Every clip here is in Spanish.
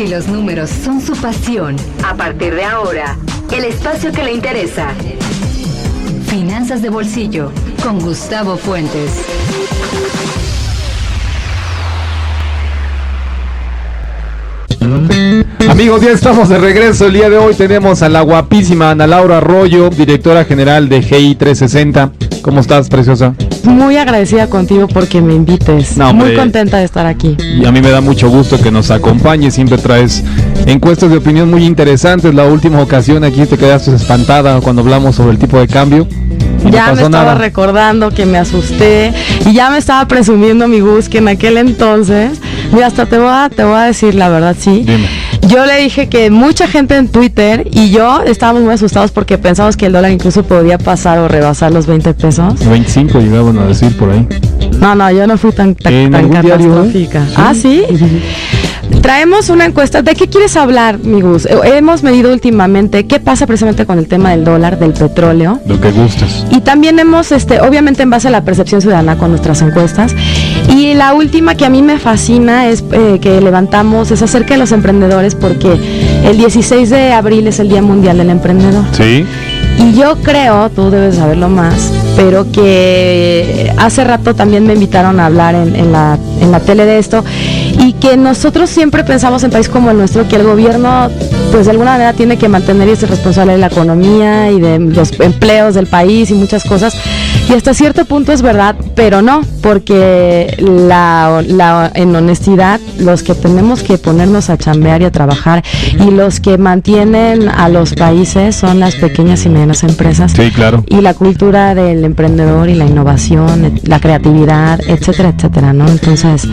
Si los números son su pasión, a partir de ahora, el espacio que le interesa. Finanzas de bolsillo, con Gustavo Fuentes. Amigos, ya estamos de regreso. El día de hoy tenemos a la guapísima Ana Laura Arroyo, directora general de GI 360. ¿Cómo estás, preciosa? Muy agradecida contigo porque me invites. No, muy contenta de estar aquí. Y a mí me da mucho gusto que nos acompañes. Siempre traes encuestas de opinión muy interesantes. La última ocasión aquí te quedaste espantada cuando hablamos sobre el tipo de cambio. Ya me estaba recordando que me asusté y ya me estaba presumiendo mi Gus que en aquel entonces, mira, hasta te voy a decir la verdad, sí. Dime. Yo le dije que mucha gente en Twitter y yo estábamos muy asustados porque pensamos que el dólar incluso podía pasar o rebasar los 20 pesos. 25 llegaban a decir por ahí. No, yo no fui tan catastrófica. ¿Sí? ¿Ah, sí? Traemos una encuesta. ¿De qué quieres hablar, mi Gus? Hemos medido últimamente qué pasa precisamente con el tema del dólar, del petróleo. Lo que gustes. Y también hemos, obviamente en base a la percepción ciudadana con nuestras encuestas. Y la última que a mí me fascina es que levantamos, es acerca de los emprendedores, porque el 16 de abril es el Día Mundial del Emprendedor. Sí. Y yo creo, tú debes saberlo más, pero que hace rato también me invitaron a hablar en la tele de esto, y que nosotros siempre pensamos en países como el nuestro, que el gobierno pues de alguna manera tiene que mantener y ser responsable de la economía y de los empleos del país y muchas cosas, y hasta cierto punto es verdad, pero no, porque en honestidad los que tenemos que ponernos a chambear y a trabajar y los que mantienen a los países son las pequeñas y medianas empresas. Sí, claro. Y la cultura del emprendedor y la innovación, la creatividad, etcétera, etcétera, ¿no? Entonces,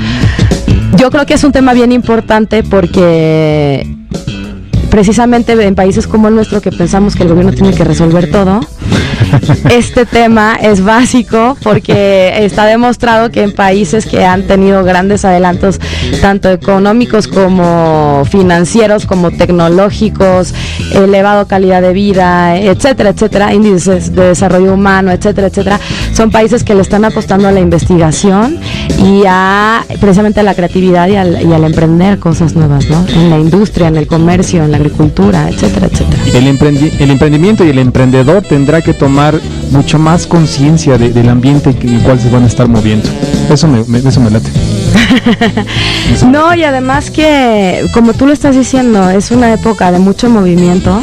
yo creo que es un tema bien importante porque precisamente en países como el nuestro, que pensamos que el gobierno tiene que resolver todo, este tema es básico porque está demostrado que en países que han tenido grandes adelantos, tanto económicos como financieros, como tecnológicos, elevado calidad de vida, etcétera, etcétera, índices de desarrollo humano, etcétera, etcétera, son países que le están apostando a la investigación y precisamente a la creatividad y al emprender cosas nuevas, ¿no? En la industria, en el comercio, en la agricultura, etcétera, etcétera. El emprendimiento y el emprendedor tendrá que tomar mucho más conciencia del ambiente en el cual se van a estar moviendo. Eso me late. No, y además que, como tú lo estás diciendo, es una época de mucho movimiento.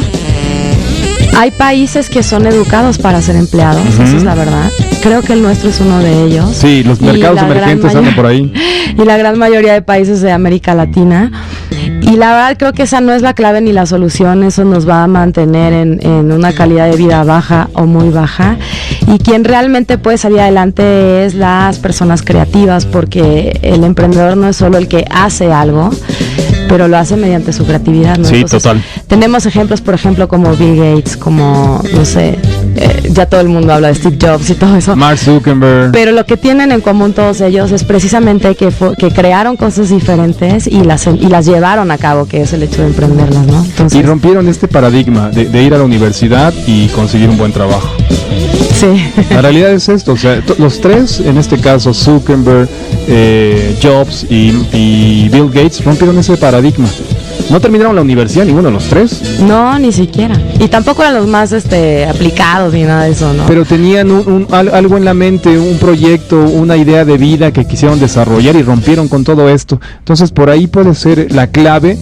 Hay países que son educados para ser empleados, eso es la verdad. Creo que el nuestro es uno de ellos. Sí, los mercados emergentes andan por ahí. Y la gran mayoría de países de América Latina. Y la verdad creo que esa no es la clave ni la solución, eso nos va a mantener en una calidad de vida baja o muy baja. Y quien realmente puede salir adelante es las personas creativas, porque el emprendedor no es solo el que hace algo, pero lo hace mediante su creatividad, ¿no? Sí, Entonces, total. Tenemos ejemplos, por ejemplo, como Bill Gates, como, no sé, ya todo el mundo habla de Steve Jobs y todo eso. Mark Zuckerberg. Pero lo que tienen en común todos ellos es precisamente que crearon cosas diferentes y las llevaron a cabo, que es el hecho de emprenderlas, ¿no? Entonces, y rompieron este paradigma de ir a la universidad y conseguir un buen trabajo. Sí. La realidad es esto, o sea, los tres, en este caso Zuckerberg, Jobs y Bill Gates, rompieron ese paradigma. No terminaron la universidad ninguno de los tres. No, ni siquiera. Y tampoco eran los más aplicados ni nada de eso, ¿no? Pero tenían algo en la mente, un proyecto, una idea de vida que quisieron desarrollar y rompieron con todo esto. Entonces por ahí puede ser la clave,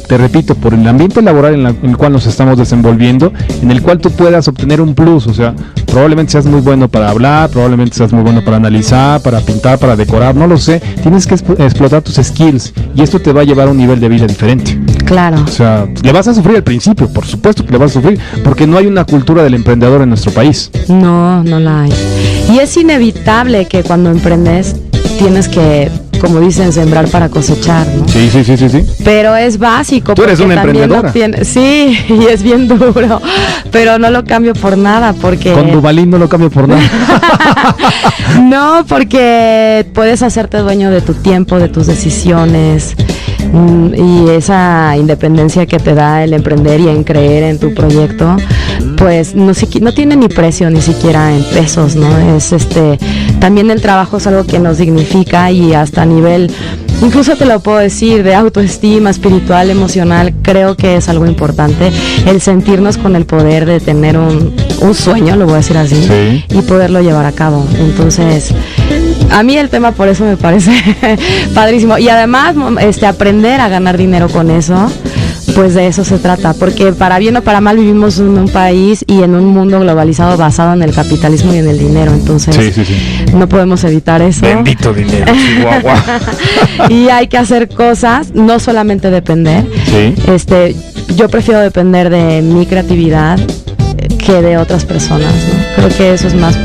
te repito, por el ambiente laboral en el cual nos estamos desenvolviendo, en el cual tú puedas obtener un plus. O sea, probablemente seas muy bueno para hablar, probablemente seas muy bueno para analizar, para pintar, para decorar, no lo sé. Tienes que explotar tus skills y esto te va a llevar a un nivel de vida diferente. Claro. O sea, le vas a sufrir al principio, por supuesto que le vas a sufrir, porque no hay una cultura del emprendedor en nuestro país. No la hay. Y es inevitable que cuando emprendes tienes que, como dicen, sembrar para cosechar, ¿no? Sí. Pero es básico. Tú eres una emprendedora. Sí, y es bien duro, pero no lo cambio por nada, porque... Con Duvalín no lo cambio por nada. No, porque puedes hacerte dueño de tu tiempo, de tus decisiones, y esa independencia que te da el emprender y en creer en tu proyecto, pues no tiene ni precio, ni siquiera en pesos, ¿no? Es también el trabajo es algo que nos dignifica, y hasta a nivel incluso te lo puedo decir, de autoestima espiritual, emocional, creo que es algo importante, el sentirnos con el poder de tener un sueño, lo voy a decir así, Sí. y poderlo llevar a cabo. Entonces, a mí el tema por eso me parece padrísimo. Y además, aprender a ganar dinero con eso, pues de eso se trata, porque para bien o para mal vivimos en un país y en un mundo globalizado basado en el capitalismo y en el dinero, entonces Sí. no podemos evitar eso. Bendito dinero, Chihuahua. Y hay que hacer cosas, no solamente depender. Sí. Yo prefiero depender de mi creatividad que de otras personas, ¿no? Creo que eso es más...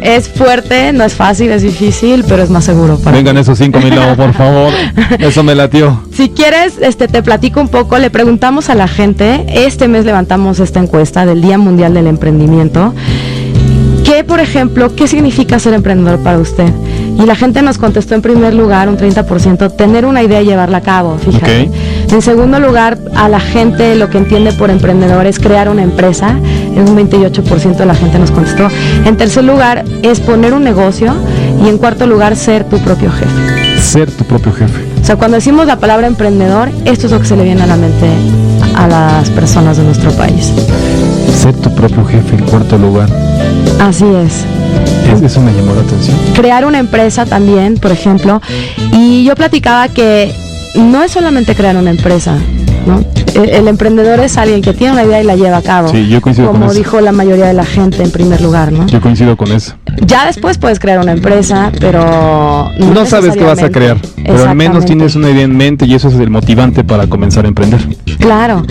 Es fuerte, no es fácil, es difícil, pero es más seguro para Vengan esos 5,000 lavos, por favor. Eso me latió. Si quieres, te platico un poco. Le preguntamos a la gente, este mes levantamos esta encuesta del Día Mundial del Emprendimiento, que, por ejemplo, ¿qué significa ser emprendedor para usted? Y la gente nos contestó en primer lugar, un 30%, tener una idea y llevarla a cabo, fíjate. Ok. En segundo lugar, a la gente lo que entiende por emprendedor es crear una empresa, un 28% de la gente nos contestó. En tercer lugar, es poner un negocio, y en cuarto lugar, ser tu propio jefe. Ser tu propio jefe. O sea, cuando decimos la palabra emprendedor, esto es lo que se le viene a la mente a las personas de nuestro país. Ser tu propio jefe en cuarto lugar. Así es. Eso me llamó la atención. Crear una empresa también, por ejemplo. Y yo platicaba que no es solamente crear una empresa, ¿no? El emprendedor es alguien que tiene una idea y la lleva a cabo. Sí, yo coincido con eso. Como dijo la mayoría de la gente en primer lugar, ¿no? Yo coincido con eso. Ya después puedes crear una empresa, pero no sabes qué vas a crear, pero al menos tienes una idea en mente y eso es el motivante para comenzar a emprender. Claro.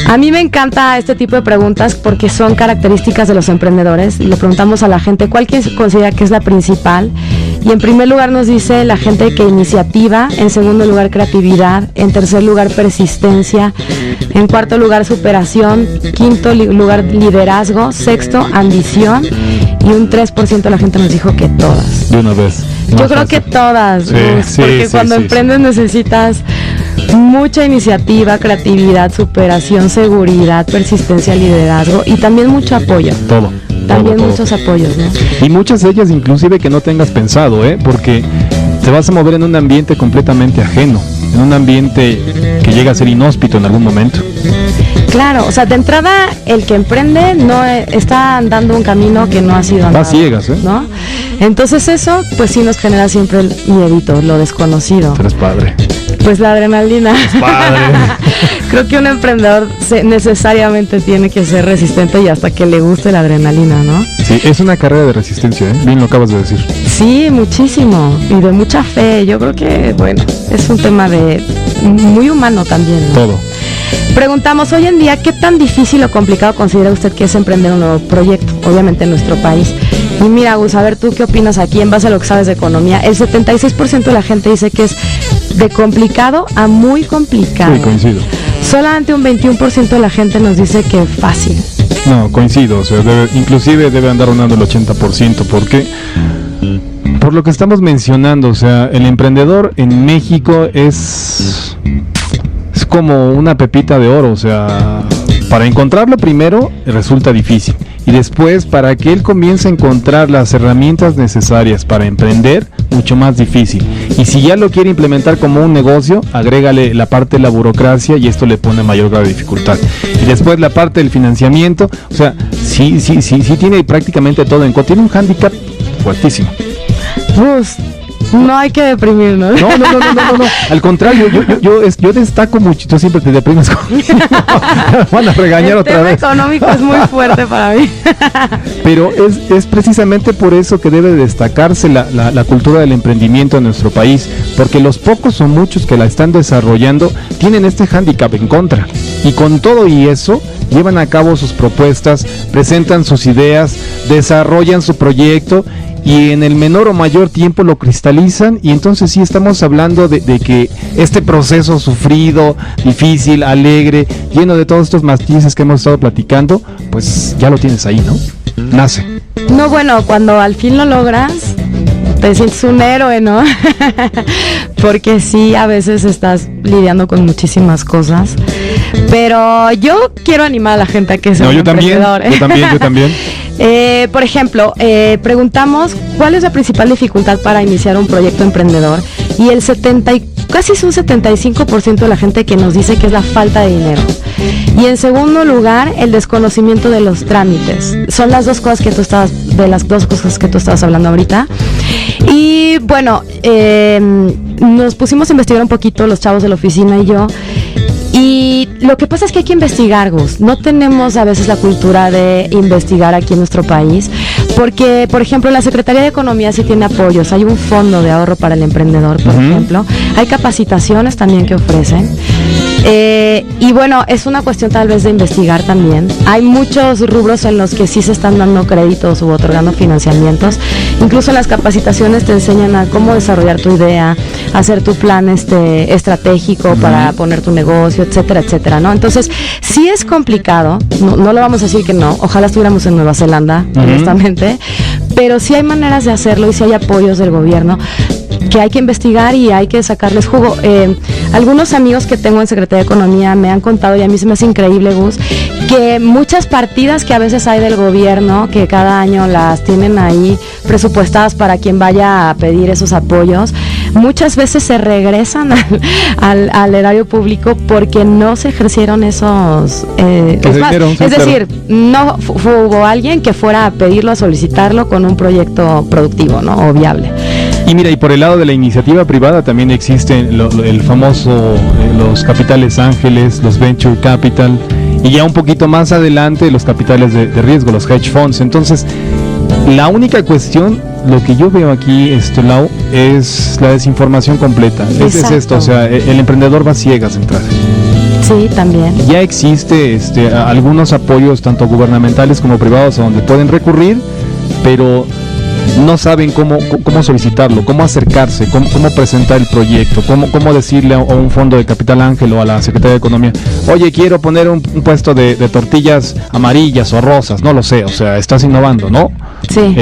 A mí me encanta este tipo de preguntas porque son características de los emprendedores. Le preguntamos a la gente cuál considera que es la principal. Y en primer lugar nos dice la gente que iniciativa, en segundo lugar creatividad, en tercer lugar persistencia, en cuarto lugar superación, quinto lugar liderazgo, sexto ambición y un 3% de la gente nos dijo que todas. De una vez. Yo creo que todas, sí, porque cuando sí, emprendes necesitas mucha iniciativa, creatividad, superación, seguridad, persistencia, liderazgo y también mucho apoyo. Todo. También todo. muchos apoyos, ¿no? Y muchas de ellas inclusive que no tengas pensado, porque te vas a mover en un ambiente completamente ajeno, en un ambiente que llega a ser inhóspito en algún momento. Claro, o sea, de entrada el que emprende no está andando un camino que no ha sido andado. Va ciegas, ¿no? Entonces eso, pues sí nos genera siempre el miedito, lo desconocido. Pero es padre. Pues la adrenalina. Es padre. Creo que un emprendedor necesariamente tiene que ser resistente y hasta que le guste la adrenalina, ¿no? Sí, es una carrera de resistencia, bien lo acabas de decir. Sí, muchísimo, y de mucha fe. Yo creo que, bueno, es un tema de muy humano también, ¿no? Todo. Preguntamos hoy en día, ¿qué tan difícil o complicado considera usted que es emprender un nuevo proyecto? Obviamente en nuestro país. Y mira, Gus, a ver, ¿tú qué opinas aquí en base a lo que sabes de economía? El 76% de la gente dice que es de complicado a muy complicado. Sí, coincido. Solamente un 21% de la gente nos dice que fácil. No, coincido, o sea, inclusive debe andar rondando el 80%, porque por lo que estamos mencionando, o sea, el emprendedor en México es como una pepita de oro, o sea, para encontrarlo primero resulta difícil y después para que él comience a encontrar las herramientas necesarias para emprender, mucho más difícil. Y si ya lo quiere implementar como un negocio, agrégale la parte de la burocracia y esto le pone mayor grado de dificultad. Y después la parte del financiamiento, o sea, sí tiene prácticamente todo en contra, tiene un hándicap fuertísimo. Gus, no hay que deprimirnos. No. Al contrario, yo destaco mucho. Tú siempre te deprimes conmigo. Van a regañar otra vez. El tema económico es muy fuerte para mí. Pero es precisamente por eso que debe destacarse la cultura del emprendimiento en nuestro país, porque los pocos o muchos que la están desarrollando tienen este hándicap en contra. Y con todo y eso, llevan a cabo sus propuestas, presentan sus ideas, desarrollan su proyecto y en el menor o mayor tiempo lo cristalizan, y entonces sí estamos hablando de que este proceso sufrido, difícil, alegre, lleno de todos estos matices que hemos estado platicando, pues ya lo tienes ahí, ¿no? Nace. No, bueno, cuando al fin lo logras, te sientes un héroe, ¿no? Porque sí, a veces estás lidiando con muchísimas cosas, pero yo quiero animar a la gente a que sea yo emprendedor. También. Por ejemplo, preguntamos cuál es la principal dificultad para iniciar un proyecto emprendedor y casi es un 75% de la gente que nos dice que es la falta de dinero. Y en segundo lugar, el desconocimiento de los trámites. Son las dos cosas que tú estabas hablando ahorita. Y bueno, nos pusimos a investigar un poquito los chavos de la oficina y yo. Y lo que pasa es que hay que investigar, Gus. No tenemos a veces la cultura de investigar aquí en nuestro país, porque, por ejemplo, la Secretaría de Economía sí tiene apoyos. Hay un fondo de ahorro para el emprendedor, por ejemplo. Hay capacitaciones también que ofrecen. Y bueno, es una cuestión tal vez de investigar también. Hay muchos rubros en los que sí se están dando créditos u otorgando financiamientos. Incluso en las capacitaciones te enseñan a cómo desarrollar tu idea, hacer tu plan estratégico para poner tu negocio, etcétera, etcétera, ¿no? Entonces, sí es complicado, no le vamos a decir que no, ojalá estuviéramos en Nueva Zelanda, honestamente, pero sí hay maneras de hacerlo y sí hay apoyos del gobierno que hay que investigar y hay que sacarles jugo. Algunos amigos que tengo en Secretaría de Economía me han contado, y a mí se me hace increíble, Gus, que muchas partidas que a veces hay del gobierno, que cada año las tienen ahí presupuestadas para quien vaya a pedir esos apoyos, muchas veces se regresan al erario público porque no se ejercieron esos... es decir, no hubo alguien que fuera a pedirlo, a solicitarlo con un proyecto productivo, ¿no? O viable. Y mira, y por el lado de la iniciativa privada también existen el famoso, los capitales ángeles, los venture capital, y ya un poquito más adelante los capitales de riesgo, los hedge funds. Entonces, la única cuestión, lo que yo veo aquí, Lau, es la desinformación completa. Es esto, o sea, el emprendedor va ciegas a entrar. Sí, también. Ya existe algunos apoyos, tanto gubernamentales como privados, a donde pueden recurrir, pero no saben cómo solicitarlo, cómo acercarse, cómo presentar el proyecto, cómo decirle a un fondo de capital ángel o a la Secretaría de Economía: oye, quiero poner un puesto de tortillas amarillas o rosas, no lo sé, o sea, estás innovando, ¿no? Sí.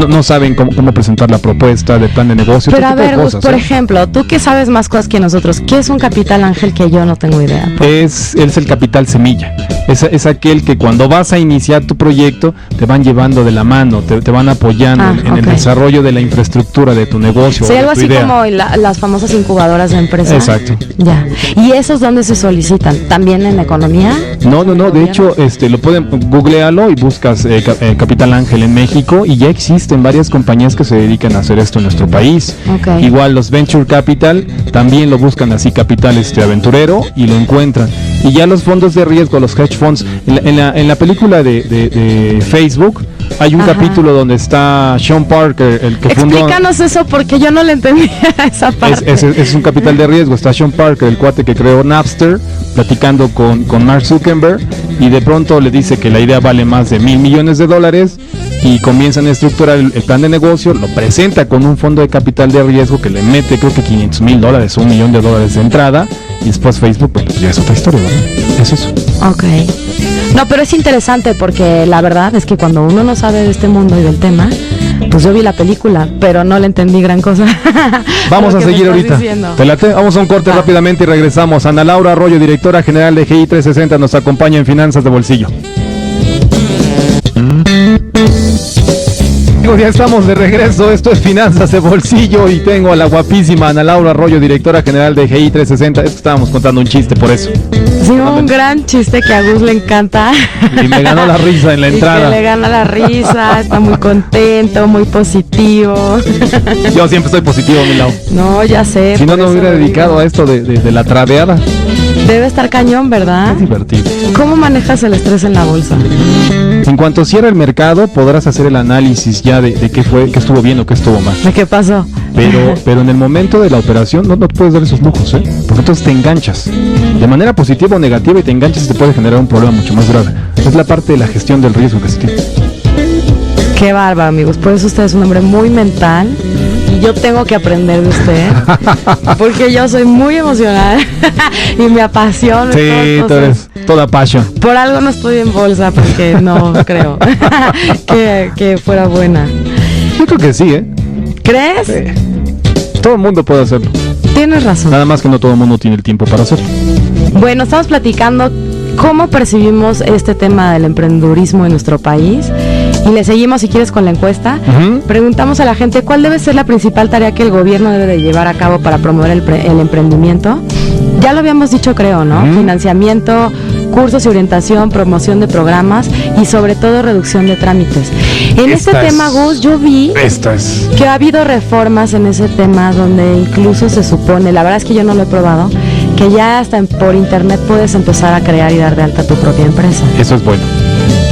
No saben cómo presentar la propuesta de plan de negocio. Pero a ver, cosas, por ejemplo, tú que sabes más cosas que nosotros, ¿qué es un capital ángel que yo no tengo idea? Es el capital semilla. Es aquel que cuando vas a iniciar tu proyecto te van llevando de la mano, te van apoyando en el desarrollo de la infraestructura de tu negocio. Sí, algo así idea, como las famosas incubadoras de empresas. Exacto. Ya. ¿Y esos dónde se solicitan? ¿También en economía? No. De hecho, lo pueden googlealo y buscas Capital Ángel en México, y ya existen varias compañías que se dedican a hacer esto en nuestro país. Okay. Igual los Venture Capital también lo buscan así, capital aventurero, y lo encuentran. Y ya los fondos de riesgo, los hedge funds, en la película de Facebook hay un capítulo donde está Sean Parker, el que fundó... Explícanos eso, porque yo no le entendía esa parte. Es un capital de riesgo. Está Sean Parker, el cuate que creó Napster, platicando con Mark Zuckerberg, y de pronto le dice que la idea vale más de $1,000 millones, y comienzan a estructurar el plan de negocio, lo presenta con un fondo de capital de riesgo que le mete, creo que $500,000 o $1 millón de entrada, y después Facebook, pues ya es otra historia, ¿verdad? Es eso. Ok. No, pero es interesante porque la verdad es que cuando uno no sabe de este mundo y del tema, pues yo vi la película, pero no le entendí gran cosa. Vamos a seguir ahorita. ¿Te late? Vamos a un corte rápidamente y regresamos. Ana Laura Arroyo, directora general de GI 360, nos acompaña en Finanzas de Bolsillo. Ya estamos de regreso, esto es Finanzas de Bolsillo, y tengo a la guapísima Ana Laura Arroyo, directora general de GI 360. Es que estábamos contando un chiste por eso. Sí, un gran chiste que a Gus le encanta. Y me ganó la risa en la entrada. Y que le gana la risa, está muy contento, muy positivo. Yo siempre estoy positivo, mi Lau. No, ya sé. Si no, no me hubiera dedicado a esto de la tradeada. Debe estar cañón, ¿verdad? Es divertido. ¿Cómo manejas el estrés en la bolsa? En cuanto cierre el mercado, podrás hacer el análisis ya de qué estuvo bien o qué estuvo mal. ¿De qué pasó? Pero en el momento de la operación no te puedes dar esos lujos, porque entonces te enganchas de manera positiva o negativa, y te enganchas y te puede generar un problema mucho más grave. Es la parte de la gestión del riesgo que se tiene. Qué bárbaro, amigos. Por eso usted es un hombre muy mental, y yo tengo que aprender de usted, porque yo soy muy emocional y me apasiona. Sí, tú eres toda pasión. Por algo no estoy en bolsa, porque no creo que fuera buena. Yo creo que sí, ¿Crees? Sí. Todo el mundo puede hacerlo. Tienes razón. Nada más que no todo el mundo tiene el tiempo para hacerlo. Bueno, estamos platicando cómo percibimos este tema del emprendedurismo en nuestro país. Y le seguimos, si quieres, con la encuesta. Preguntamos a la gente cuál debe ser la principal tarea que el gobierno debe de llevar a cabo para promover el emprendimiento. Ya lo habíamos dicho, creo, ¿no? Financiamiento, cursos y orientación, promoción de programas y sobre todo reducción de trámites. En este tema, Gus, yo vi que ha habido reformas en ese tema donde incluso se supone, la verdad es que yo no lo he probado, que ya hasta por internet puedes empezar a crear y dar de alta tu propia empresa. Eso es bueno.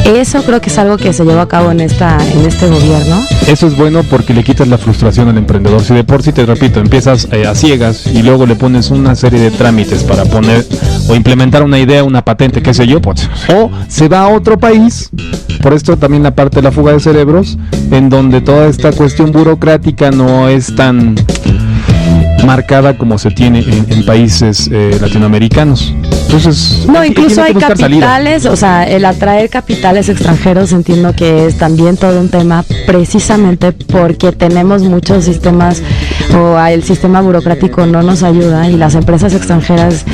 Eso creo que es algo que se llevó a cabo en este gobierno. Eso es bueno porque le quitas la frustración al emprendedor. Si de por sí, te repito, empiezas a ciegas y luego le pones una serie de trámites para poner o implementar una idea, una patente, qué sé yo, pues, o se va a otro país. Por esto también la parte de la fuga de cerebros, en donde toda esta cuestión burocrática no es tan marcada como se tiene en países latinoamericanos. Entonces, no, incluso hay capitales, o sea, el atraer capitales extranjeros entiendo que es también todo un tema, precisamente porque tenemos muchos sistemas o el sistema burocrático no nos ayuda y las empresas extranjeras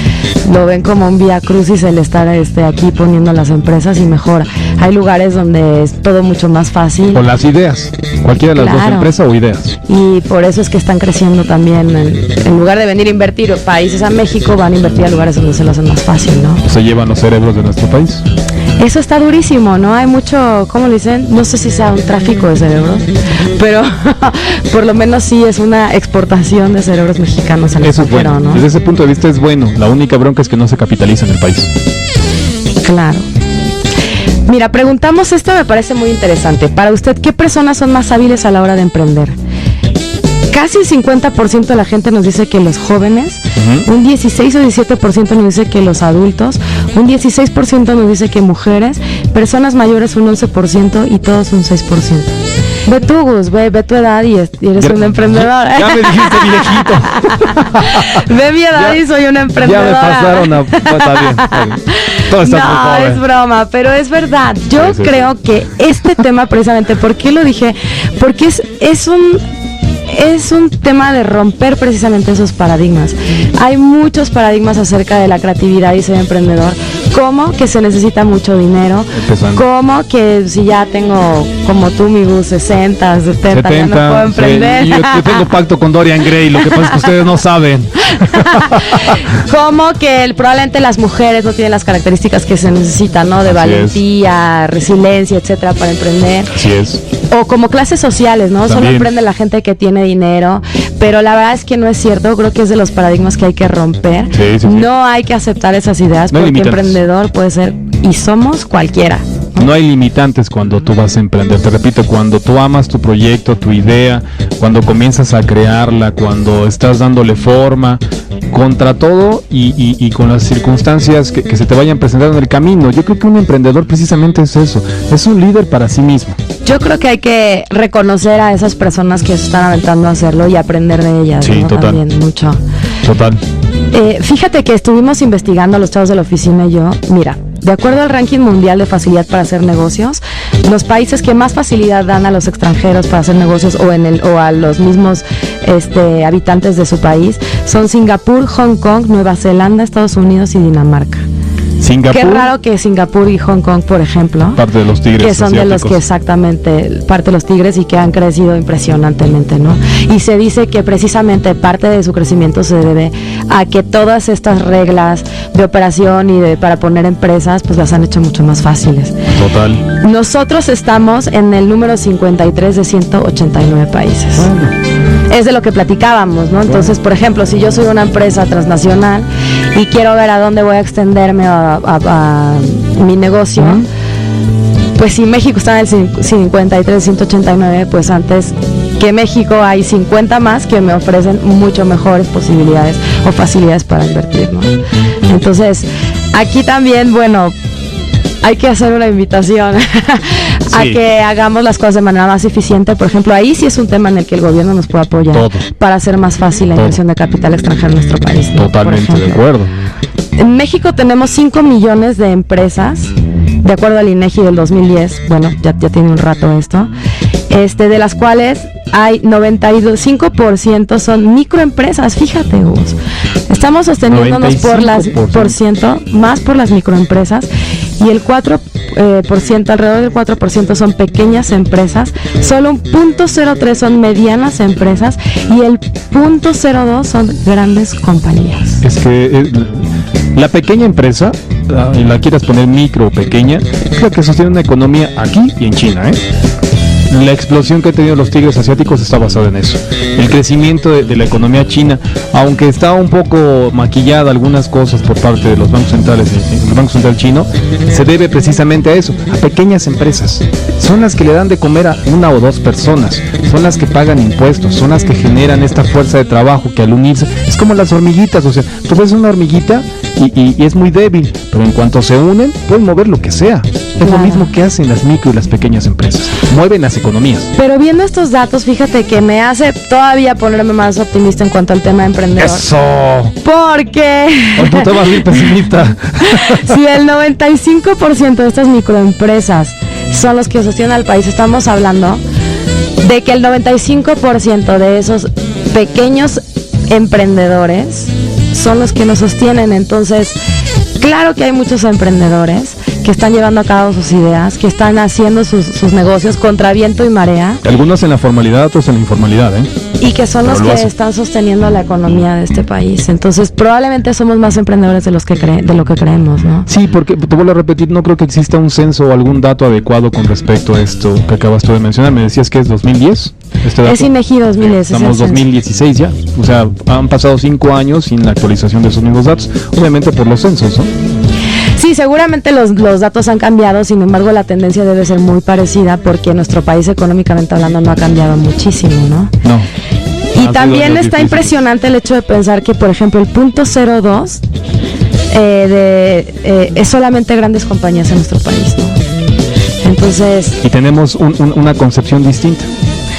lo ven como un vía crucis el estar aquí poniendo las empresas, y mejor hay lugares donde es todo mucho más fácil. O las ideas, cualquiera de las dos, empresas o ideas. Y por eso es que están creciendo también, en lugar de venir a invertir países a México, van a invertir a lugares donde se lo hacen más fácil, ¿no? Se llevan los cerebros de nuestro país. Eso está durísimo, ¿no? Hay mucho, ¿cómo le dicen? No sé si sea un tráfico de cerebros, pero por lo menos sí es una exportación de cerebros mexicanos al extranjero, bueno, ¿no? Desde ese punto de vista es bueno. La única bronca es que no se capitaliza en el país. Claro. Mira, preguntamos, esto me parece muy interesante. Para usted, ¿qué personas son más hábiles a la hora de emprender? Casi el 50% de la gente nos dice que los jóvenes, un 16 o 17% nos dice que los adultos, un 16% nos dice que mujeres, personas mayores un 11% y todos un 6%. Ve tú, Gus, ve tu edad y eres un emprendedor. Ya me dijiste viejito. Ve mi edad y soy una emprendedora. Ya me pasaron a... Está bien. Todo está muy joven. Es broma, pero es verdad. Yo creo que este tema, precisamente, ¿por qué lo dije? Porque es un tema de romper precisamente esos paradigmas. Hay muchos paradigmas acerca de la creatividad y ser emprendedor, como que se necesita mucho dinero, como que si ya tengo, como tú, mi Gus, 60, 70, ya no puedo emprender. Sí, yo tengo pacto con Dorian Gray, lo que pasa es que ustedes no saben. Como que probablemente las mujeres no tienen las características que se necesitan, ¿no? De valentía, resiliencia, etcétera, para emprender. Así es. O como clases sociales, ¿no? También. Solo emprende la gente que tiene dinero, pero la verdad es que no es cierto. Creo que es de los paradigmas que hay que romper. Sí. No hay que aceptar esas ideas, porque emprendedor puede ser y somos cualquiera. No hay limitantes cuando tú vas a emprender. Te repito, cuando tú amas tu proyecto, tu idea, cuando comienzas a crearla, cuando estás dándole forma, contra todo y con las circunstancias que se te vayan presentando en el camino. Yo creo que un emprendedor precisamente es eso, es un líder para sí mismo. Yo creo que hay que reconocer a esas personas que se están aventando a hacerlo y aprender de ellas. Sí, ¿no? Total. También mucho. Total. Fíjate que estuvimos investigando, los chavos de la oficina y yo. Mira, de acuerdo al ranking mundial de facilidad para hacer negocios, los países que más facilidad dan a los extranjeros para hacer negocios o a los mismos habitantes de su país son Singapur, Hong Kong, Nueva Zelanda, Estados Unidos y Dinamarca. Singapur. Qué raro que Singapur y Hong Kong, por ejemplo, parte de los tigres, que son asiáticos. De los que exactamente, parte de los tigres y que han crecido impresionantemente, ¿no? Y se dice que precisamente parte de su crecimiento se debe a que todas estas reglas de operación y para poner empresas, pues las han hecho mucho más fáciles. Total. Nosotros estamos en el número 53 de 189 países. Es de lo que platicábamos, ¿no? Entonces, por ejemplo, si yo soy una empresa transnacional y quiero ver a dónde voy a extenderme a mi negocio, pues si México está en el 53, 189, pues antes que México hay 50 más que me ofrecen mucho mejores posibilidades o facilidades para invertir, ¿no? Entonces, aquí también, bueno, hay que hacer una invitación a que hagamos las cosas de manera más eficiente. Por ejemplo, ahí sí es un tema en el que el gobierno nos puede apoyar para hacer más fácil la inversión de capital extranjero en nuestro país, ¿no? Totalmente de acuerdo. En México tenemos 5 millones de empresas, de acuerdo al INEGI del 2010, bueno, ya tiene un rato esto, de las cuales hay 95% son microempresas, fíjate, Gus. Estamos sosteniéndonos por las 95%. más por las microempresas, y el 4%, alrededor del 4% son pequeñas empresas, solo un 0.03 son medianas empresas y el 0.02 son grandes compañías. Es que la pequeña empresa, la quieras poner micro o pequeña, es la que sostiene una economía aquí y en China, ¿eh? La explosión que han tenido los tigres asiáticos está basada en eso. El crecimiento de la economía china, aunque está un poco maquillada algunas cosas por parte de los bancos centrales, el Banco Central chino, se debe precisamente a eso, a pequeñas empresas. Son las que le dan de comer a una o dos personas, son las que pagan impuestos, son las que generan esta fuerza de trabajo que al unirse, es como las hormiguitas, o sea, tú ves una hormiguita y es muy débil, pero en cuanto se unen, pueden mover lo que sea. Es lo mismo que hacen las micro y las pequeñas empresas, mueven las economías. Pero viendo estos datos, fíjate que me hace todavía ponerme más optimista en cuanto al tema de emprendedor. ¡Eso! Porque ¿O tú te vas bien pesimista? si el 95% de estas microempresas son los que sostienen al país, estamos hablando de que el 95% de esos pequeños emprendedores son los que nos sostienen. Entonces, claro que hay muchos emprendedores que están llevando a cabo sus ideas, que están haciendo sus negocios contra viento y marea. Algunos en la formalidad, otros en la informalidad, ¿eh? Y que son los que están sosteniendo la economía de este país. Entonces, probablemente somos más emprendedores de lo que creemos, ¿no? Sí, porque te vuelvo a repetir, no creo que exista un censo o algún dato adecuado con respecto a esto que acabas tú de mencionar. Me decías que es 2010. Este dato. Es INEGI 2010. Estamos 2016 ya. O sea, han pasado 5 años sin la actualización de esos mismos datos. Obviamente por los censos, ¿no? Sí, seguramente los datos han cambiado, sin embargo la tendencia debe ser muy parecida porque nuestro país económicamente hablando no ha cambiado muchísimo, ¿no? No. Y también está impresionante el hecho de pensar que, por ejemplo, el 0.02 es solamente grandes compañías en nuestro país, ¿no? Entonces... Y tenemos una concepción distinta.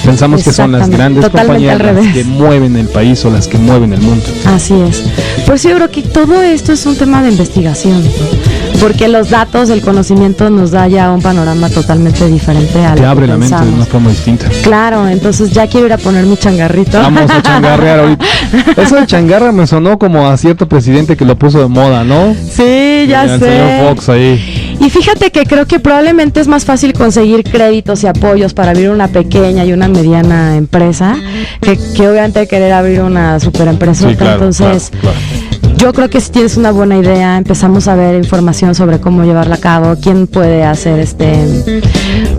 Pensamos que son las grandes compañías las que mueven el país o las que mueven el mundo. Así es. Por eso yo creo que todo esto es un tema de investigación, porque los datos, el conocimiento nos da ya un panorama totalmente diferente a lo que te abre la mente pensamos. de una forma distinta. Claro, entonces ya quiero ir a poner mi changarrito. Vamos a changarrear ahorita. Eso de changarra me sonó como a cierto presidente que lo puso de moda, ¿no? Sí, ya el sé. señor Fox ahí. Y fíjate que creo que probablemente es más fácil conseguir créditos y apoyos para abrir una pequeña y una mediana empresa que obviamente querer abrir una superempresa. Sí, claro, entonces, claro. Yo creo que si tienes una buena idea, empezamos a ver información sobre cómo llevarla a cabo, quién puede hacer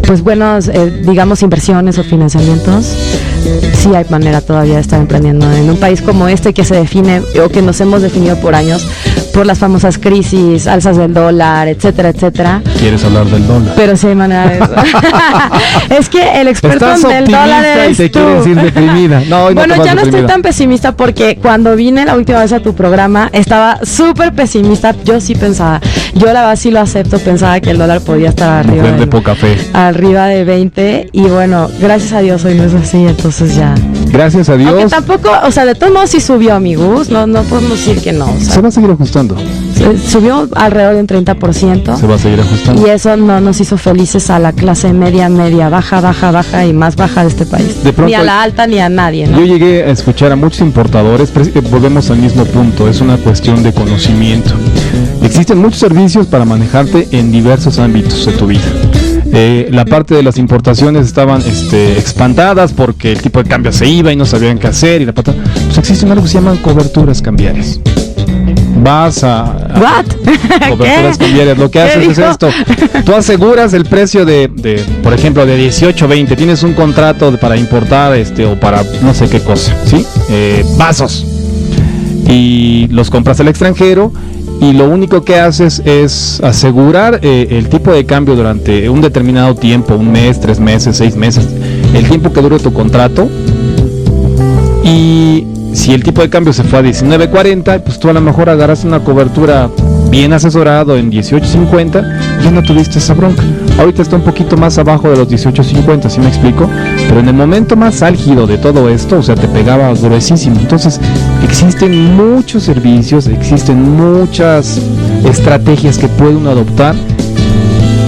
pues buenos, digamos, inversiones o financiamientos. Sí hay manera todavía de estar emprendiendo en un país como este que se define o que nos hemos definido por años por las famosas crisis, alzas del dólar, etcétera, etcétera. ¿Quieres hablar del dólar? Pero sí hay manera de eso. Es que el experto del dólar eres y te tú. quieres ir deprimida. No, bueno, ya no estoy tan pesimista porque cuando vine la última vez a tu programa estaba súper pesimista. Yo sí pensaba, yo la verdad sí lo acepto, pensaba que el dólar podía estar arriba de poca fe. Arriba de 20 y bueno, gracias a Dios hoy no es así, entonces ya. Gracias a Dios. Aunque tampoco, o sea, de todos modos sí subió, amigos, no podemos decir que no. O sea, se va a seguir ajustando. Subió alrededor de un 30%. Se va a seguir ajustando. Y eso no nos hizo felices a la clase media, baja y más baja de este país. De pronto, ni a la alta ni a nadie, ¿no? Yo llegué a escuchar a muchos importadores, volvemos al mismo punto, es una cuestión de conocimiento. Existen muchos servicios para manejarte en diversos ámbitos de tu vida. La parte de las importaciones estaban espantadas porque el tipo de cambio se iba y no sabían qué hacer. Pues existen algo que se llaman coberturas cambiarias. Vas a coberturas cambiarias. Lo que haces es esto: tú aseguras el precio de por ejemplo, de 18.20. Tienes un contrato para importar o para no sé qué cosa, ¿sí? Vasos. Y los compras al extranjero. Y lo único que haces es asegurar el tipo de cambio durante un determinado tiempo, 1 mes, 3 meses, 6 meses, el tiempo que dure tu contrato. Y si el tipo de cambio se fue a 19.40, pues tú a lo mejor agarras una cobertura bien asesorado en 18.50 y ya no tuviste esa bronca. Ahorita está un poquito más abajo de los 18.50, ¿sí me explico? Pero en el momento más álgido de todo esto, o sea, te pegaba gruesísimo. Entonces, existen muchos servicios, existen muchas estrategias que puede uno adoptar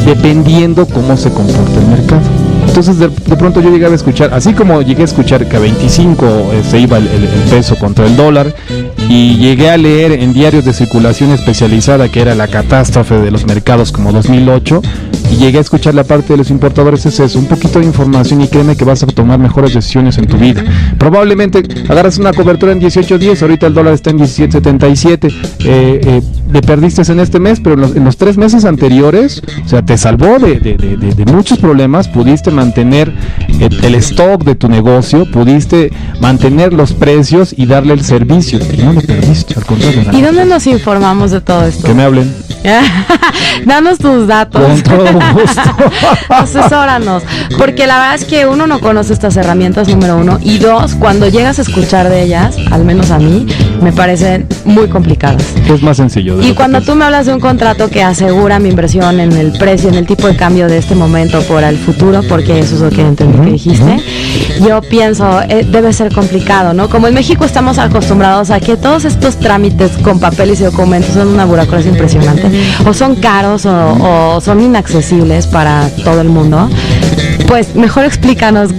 dependiendo cómo se comporta el mercado. Entonces, de pronto yo llegaba a escuchar, así como llegué a escuchar que a 25 se iba el peso contra el dólar, y llegué a leer en diarios de circulación especializada que era la catástrofe de los mercados como 2008, y llegué a escuchar la parte de los importadores. Es eso, un poquito de información, y créeme que vas a tomar mejores decisiones en tu vida. Probablemente agarras una cobertura en 18.10, ahorita el dólar está en 17.77, le perdiste en este mes, pero en los 3 meses anteriores, o sea, te salvó de muchos problemas. Pudiste mantener el stock de tu negocio, pudiste mantener los precios y darle el servicio, y no lo perdiste, al contrario. ¿Y dónde nos informamos de todo esto? Que me hablen. Danos tus datos. Con todo gusto. Asesóranos, porque la verdad es que uno no conoce estas herramientas, número 1, y 2, cuando llegas a escuchar de ellas, al menos a mí, me parecen muy complicadas. Es más sencillo. Y cuando tú me hablas de un contrato que asegura mi inversión en el precio, en el tipo de cambio de este momento para el futuro, porque eso es lo que entendí que dijiste, yo pienso, debe ser complicado, ¿no? Como en México estamos acostumbrados a que todos estos trámites con papeles y documentos son una burocracia impresionante, o son caros o son inaccesibles para todo el mundo. Pues mejor explícanos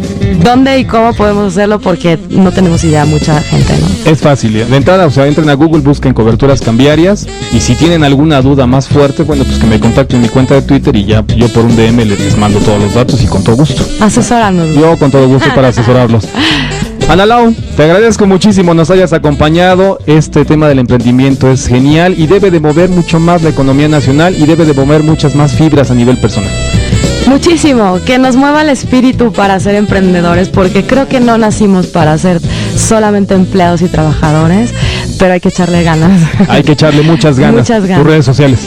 dónde y cómo podemos hacerlo, porque no tenemos idea mucha gente, ¿no? Es fácil, de entrada, o sea, entren a Google, busquen coberturas cambiarias, y si tienen alguna duda más fuerte, bueno, pues que me contacten en mi cuenta de Twitter, y ya yo por un DM les mando todos los datos, y con todo gusto. Asesóranos. Yo con todo gusto para asesorarlos. Ana Lau, te agradezco muchísimo nos hayas acompañado. Este tema del emprendimiento es genial y debe de mover mucho más la economía nacional, y debe de mover muchas más fibras a nivel personal. Muchísimo, que nos mueva el espíritu para ser emprendedores, porque creo que no nacimos para ser solamente empleados y trabajadores, pero hay que echarle ganas. Hay que echarle muchas ganas. Tus redes sociales.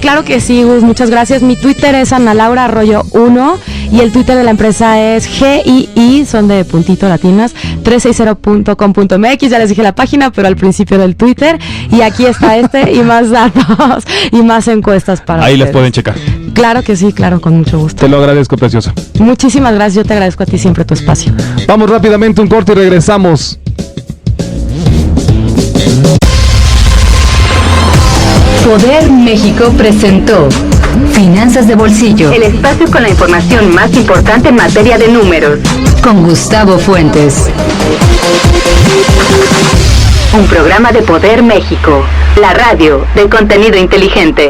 Claro que sí, Gus, muchas gracias. Mi Twitter es Ana Laura Arroyo 1 y el Twitter de la empresa es GII, son de puntito latinas, 360.com.mx. Ya les dije la página, pero al principio del Twitter. Y aquí está y más datos y más encuestas para ahí ustedes. Las pueden checar. Claro que sí, claro, con mucho gusto. Te lo agradezco, preciosa. Muchísimas gracias, yo te agradezco a ti siempre tu espacio. Vamos rápidamente un corte y regresamos. Poder México presentó Finanzas de Bolsillo, el espacio con la información más importante en materia de números, con Gustavo Fuentes. Un programa de Poder México, la radio de contenido inteligente.